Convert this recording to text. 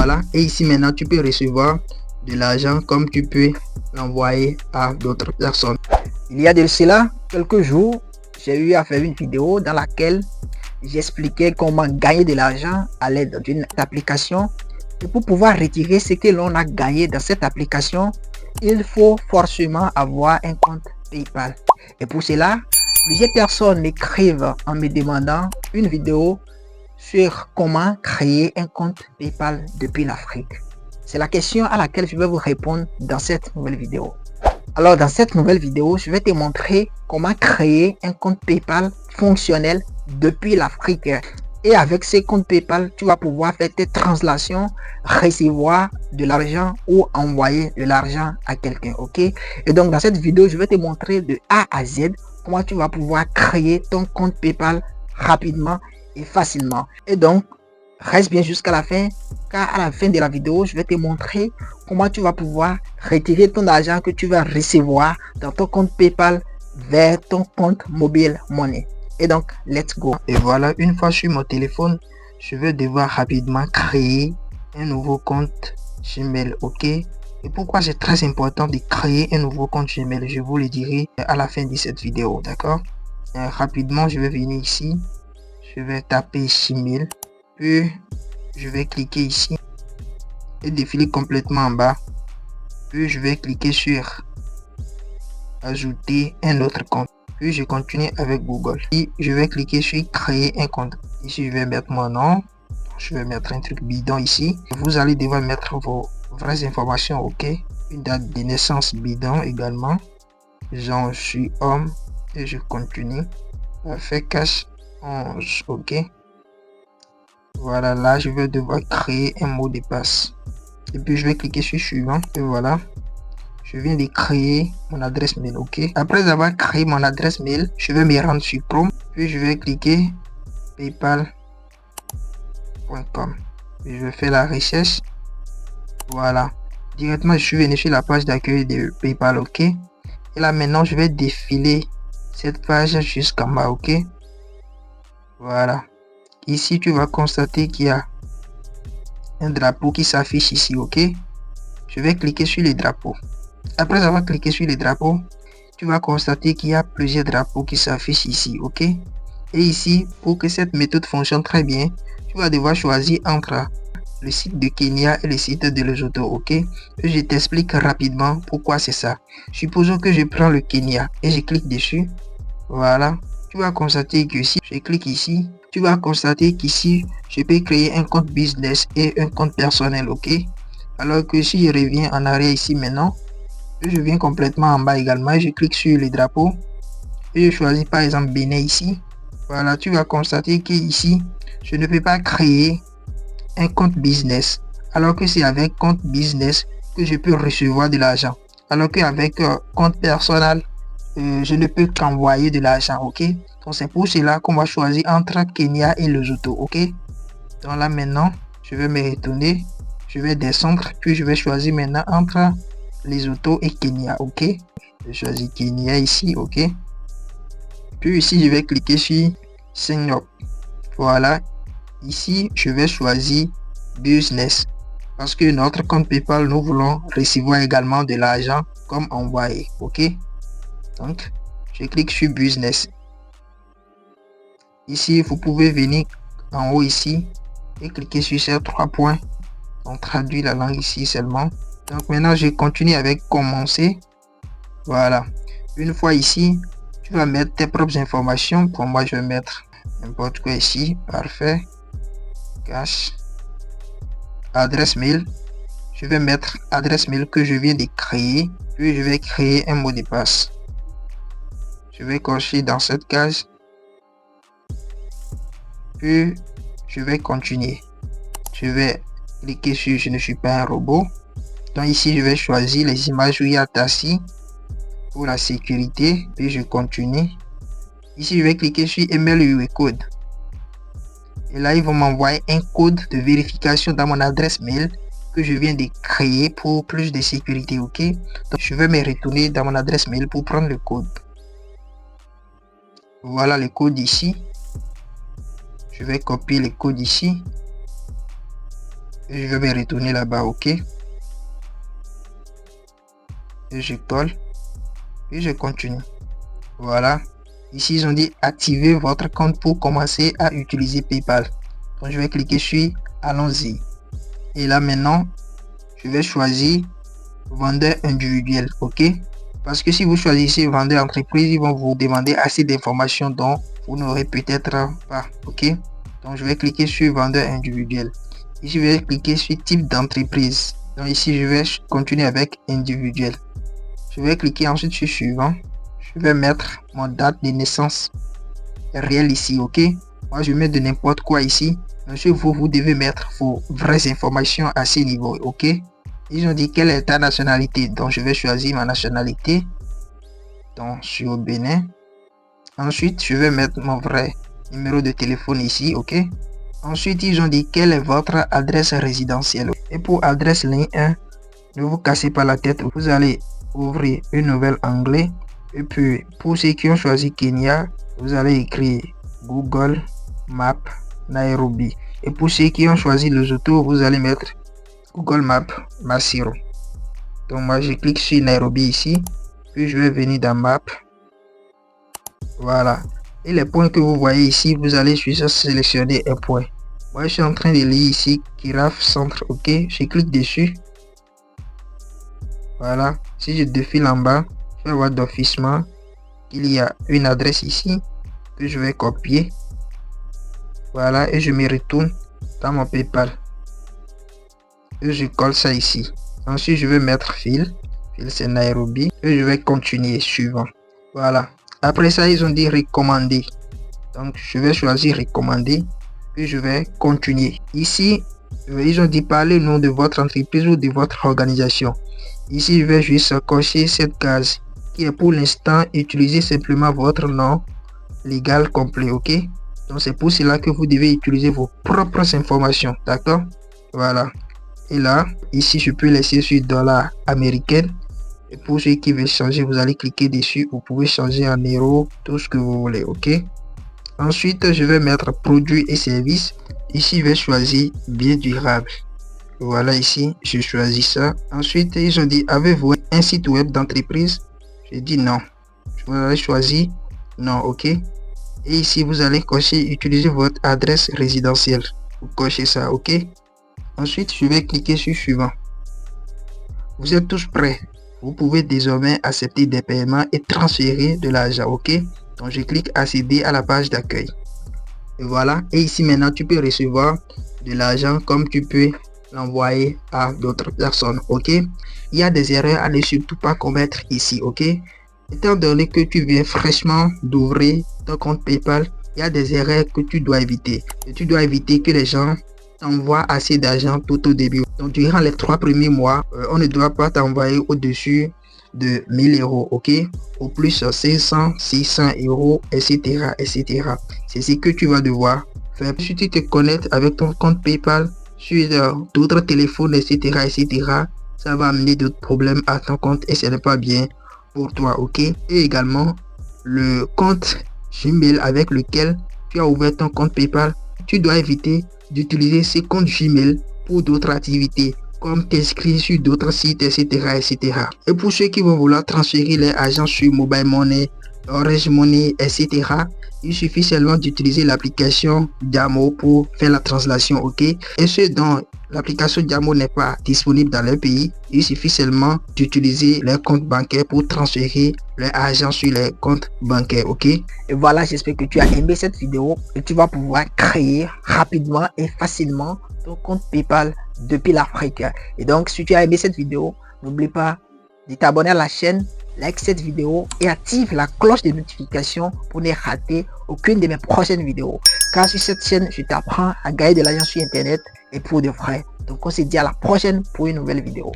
Voilà, et ici maintenant tu peux recevoir de l'argent comme tu peux l'envoyer à d'autres personnes. Il y a de cela quelques jours, j'ai eu à faire une vidéo dans laquelle j'expliquais comment gagner de l'argent à l'aide d'une application. Et pour pouvoir retirer ce que l'on a gagné dans cette application, il faut forcément avoir un compte PayPal. Et pour cela, plusieurs personnes m'écrivent en me demandant une vidéo sur comment créer un compte PayPal depuis l'Afrique. C'est la question à laquelle je vais vous répondre dans cette nouvelle vidéo. Alors dans cette nouvelle vidéo, je vais te montrer comment créer un compte PayPal fonctionnel depuis l'Afrique. Et avec ce compte PayPal, tu vas pouvoir faire tes translations, recevoir de l'argent ou envoyer de l'argent à quelqu'un, ok? Et donc dans cette vidéo, je vais te montrer de A à Z comment tu vas pouvoir créer ton compte PayPal rapidement et facilement. Et donc, reste bien jusqu'à la fin, car à la fin de la vidéo, je vais te montrer comment tu vas pouvoir retirer ton argent que tu vas recevoir dans ton compte PayPal vers ton compte mobile money. Et donc, let's go. Et voilà, une fois sur mon téléphone, je vais devoir rapidement créer un nouveau compte Gmail, ok? Et pourquoi c'est très important de créer un nouveau compte Gmail, je vous le dirai à la fin de cette vidéo, d'accord? Rapidement, je vais venir ici, je vais taper Gmail, puis je vais cliquer ici et défiler complètement en bas, puis je vais cliquer sur ajouter un autre compte. Puis je continue avec Google. Et je vais cliquer sur créer un compte. Ici, je vais mettre mon nom. Je vais mettre un truc bidon ici. Vous allez devoir mettre vos vraies informations, ok? Une date de naissance bidon également. Genre, je suis homme et je continue. Parfait, cache 11, ok? Voilà, là, je vais devoir créer un mot de passe. Et puis, je vais cliquer sur suivant. Et voilà. Je viens de créer mon adresse mail, ok? Après avoir créé mon adresse mail, je vais me rendre sur Chrome, puis je vais cliquer paypal.com. Je vais faire la recherche. Voilà. Directement, je suis venu sur la page d'accueil de PayPal, ok? Et là, maintenant, je vais défiler cette page jusqu'en bas, ok? Voilà. Ici, tu vas constater qu'il y a un drapeau qui s'affiche ici, ok? Je vais cliquer sur les drapeaux. Après avoir cliqué sur les drapeaux, tu vas constater qu'il y a plusieurs drapeaux qui s'affichent ici, ok? Et ici, pour que cette méthode fonctionne très bien, tu vas devoir choisir entre le site de Kenya et le site de Lesotho, ok? Et je t'explique rapidement pourquoi c'est ça. Supposons que je prends le Kenya et je clique dessus. Voilà. Tu vas constater que si je clique ici, tu vas constater qu'ici, je peux créer un compte business et un compte personnel, ok? Alors que si je reviens en arrière ici maintenant, je viens complètement en bas également, je clique sur le drapeau et je choisis par exemple Bénin ici. Voilà, tu vas constater que ici je ne peux pas créer un compte business, alors que c'est avec compte business que je peux recevoir de l'argent, alors qu'avec compte personnel je ne peux qu'envoyer de l'argent, ok? Donc c'est pour cela qu'on va choisir entre Kenya et Lesotho, ok? Donc là maintenant je vais me retourner, je vais descendre, puis je vais choisir maintenant entre Lesotho et Kenya, ok? Je choisis Kenya ici, ok? Puis ici, je vais cliquer sur Sign Up. Voilà. Ici, je vais choisir Business. Parce que notre compte PayPal, nous voulons recevoir également de l'argent comme envoyé, ok? Donc, je clique sur Business. Ici, vous pouvez venir en haut ici et cliquer sur ces 3 points. On traduit la langue ici seulement. Donc maintenant, je continue avec commencer. Voilà. Une fois ici, tu vas mettre tes propres informations. Pour moi, je vais mettre n'importe quoi ici. Parfait. Cache. Adresse mail. Je vais mettre adresse mail que je viens de créer. Puis je vais créer un mot de passe. Je vais cocher dans cette case. Puis je vais continuer. Je vais cliquer sur je ne suis pas un robot. Donc ici, je vais choisir les images où il y a Tassi pour la sécurité. Puis je continue. Ici, je vais cliquer sur email UE code. Et là, ils vont m'envoyer un code de vérification dans mon adresse mail que je viens de créer pour plus de sécurité, ok? Donc, je vais me retourner dans mon adresse mail pour prendre le code. Voilà le code ici. Je vais copier le code ici. Je vais me retourner là-bas, ok. Et je colle. Et je continue. Voilà. Ici, ils ont dit activer votre compte pour commencer à utiliser PayPal. Donc, je vais cliquer sur allons-y. Et là, maintenant, je vais choisir vendeur individuel, ok. Parce que si vous choisissez vendeur entreprise, ils vont vous demander assez d'informations dont vous n'aurez peut-être pas, ok. Donc, je vais cliquer sur vendeur individuel. Ici, je vais cliquer sur type d'entreprise. Donc, ici, je vais continuer avec individuel. Je vais cliquer ensuite sur suivant. Je vais mettre mon date de naissance réelle ici, ok. Moi, je mets de n'importe quoi ici. Monsieur, vous devez mettre vos vraies informations à ce niveau, ok. Ils ont dit quelle est ta nationalité. Donc, je vais choisir ma nationalité. Donc, je suis au Bénin. Ensuite, je vais mettre mon vrai numéro de téléphone ici, ok. Ensuite, ils ont dit quelle est votre adresse résidentielle. Et pour adresse ligne 1, ne vous cassez pas la tête. Vous allez ouvrir une nouvelle onglet. Et puis, pour ceux qui ont choisi Kenya, vous allez écrire Google Maps Nairobi. Et pour ceux qui ont choisi Lesotho, vous allez mettre Google Maps Maseru. Donc, moi, je clique sur Nairobi ici. Puis, je vais venir dans Map. Voilà. Et les points que vous voyez ici, vous allez juste sélectionner un point. Moi, je suis en train de lire ici Giraffe Centre. Ok. Je clique dessus. Voilà. Si je défile en bas, je vais voir d'officement qu'il y a une adresse ici que je vais copier. Voilà. Et je me retourne dans mon PayPal. Et je colle ça ici. Ensuite, je vais mettre fil. Fil, c'est Nairobi. Et je vais continuer suivant. Voilà. Après ça, ils ont dit recommander. Donc, je vais choisir recommander. Puis, je vais continuer. Ici, ils ont dit parler le nom de votre entreprise ou de votre organisation. Ici, je vais juste cocher cette case qui est pour l'instant utiliser simplement votre nom légal complet, ok. Donc, c'est pour cela que vous devez utiliser vos propres informations, d'accord. Voilà. Et là, ici, je peux laisser sur dollar américain. Et pour ceux qui veulent changer, vous allez cliquer dessus. Vous pouvez changer en euros, tout ce que vous voulez, ok. Ensuite, je vais mettre produits et services. Ici, je vais choisir bien durable. Voilà, ici, je choisis ça. Ensuite, ils ont dit, avez-vous un site web d'entreprise? J'ai dit non. Vous allez choisir non, ok. Et ici, vous allez cocher, utiliser votre adresse résidentielle. Vous cochez ça, ok. Ensuite, je vais cliquer sur suivant. Vous êtes tous prêts. Vous pouvez désormais accepter des paiements et transférer de l'argent, ok. Donc, je clique accéder à la page d'accueil. Et voilà. Et ici, maintenant, tu peux recevoir de l'argent comme tu peux l'envoyer à d'autres personnes, ok. Il y a des erreurs à ne surtout pas commettre ici, ok. Étant donné que tu viens fraîchement d'ouvrir ton compte PayPal, il y a des erreurs que tu dois éviter. Et tu dois éviter que les gens t'envoient assez d'argent tout au début. Donc, durant les 3 premiers mois, on ne doit pas t'envoyer au-dessus de 1000 euros, ok. Au plus 500, 600 euros, etc., etc. C'est ce que tu vas devoir faire. Si tu te connectes avec ton compte PayPal sur d'autres téléphones, etc., etc., ça va amener d'autres problèmes à ton compte et ce n'est pas bien pour toi, ok. Et également, le compte Gmail avec lequel tu as ouvert ton compte PayPal, tu dois éviter d'utiliser ce compte Gmail pour d'autres activités, comme t'inscrire sur d'autres sites, etc., etc. Et pour ceux qui vont vouloir transférer les argent sur Mobile Money, Orange Money, etc., il suffit seulement d'utiliser l'application Jamo pour faire la translation, ok. Et ceux dont l'application Jamo n'est pas disponible dans leur pays, il suffit seulement d'utiliser leur compte bancaire pour transférer leur argent sur les comptes bancaires, ok. Et voilà, j'espère que tu as aimé cette vidéo et tu vas pouvoir créer rapidement et facilement ton compte PayPal depuis l'Afrique. Et donc, si tu as aimé cette vidéo, n'oublie pas de t'abonner à la chaîne, like cette vidéo et active la cloche de notification pour ne rater aucune de mes prochaines vidéos. Car sur cette chaîne, je t'apprends à gagner de l'argent sur Internet et pour de vrai. Donc, on se dit à la prochaine pour une nouvelle vidéo.